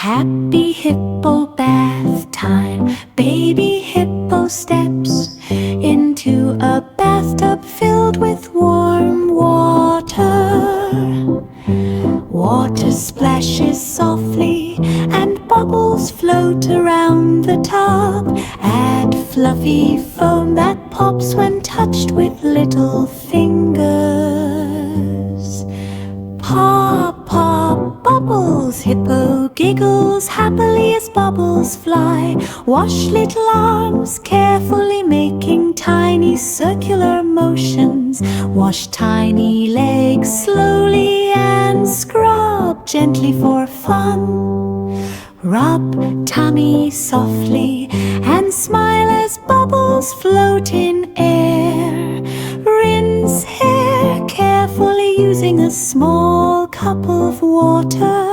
Happy Hippo bath time. Baby hippo steps into a bathtub filled with warm water. Water splashes softly and bubbles float around the tub. Add fluffy foam that pops when touched with little fingers. Pop, pop, bubbles. Hippo giggles happily as bubbles fly. Wash little arms carefully, making tiny circular motions. Wash tiny legs slowly and scrub gently for fun. Rub tummy softly and smile as bubbles float in air. Rinse hair carefully using a small cup of water.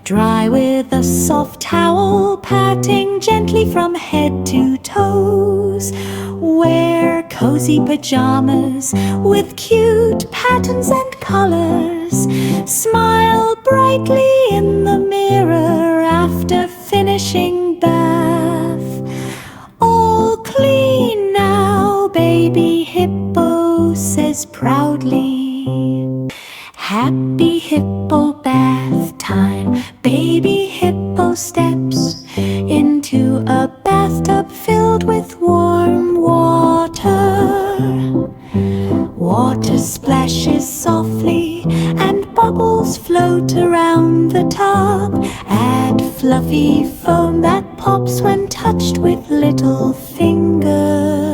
Dry with a soft towel, patting gently from head to toes. Wear cozy pajamas with cute patterns and colors. Smile brightly in the mirror after finishing bath. All clean now, baby hippo says proudly. Happy Hippo bath time. Baby hippo steps into a bathtub filled with warm water. Water splashes softly and bubbles float around the tub. Add fluffy foam that pops when touched with little fingers.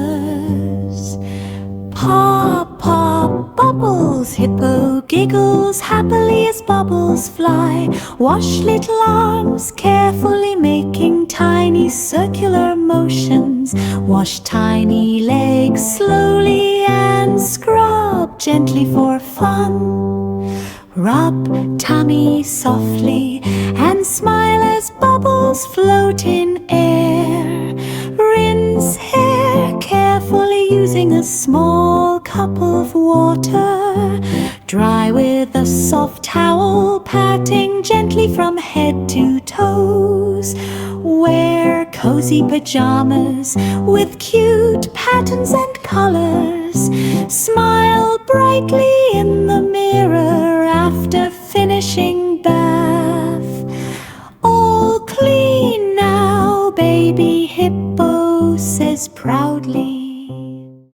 Pop, pop, bubbles. Hippo giggles happily as bubbles fly. Wash little arms carefully, making tiny circular motions. Wash tiny legs slowly and scrub gently for fun. Rub tummy softly and smile as bubbles float in air. Rinse hair carefully using a small cup of water. Dry with a soft towel, patting gently from head to toes. Wear cozy pajamas with cute patterns and colors. Smile brightly in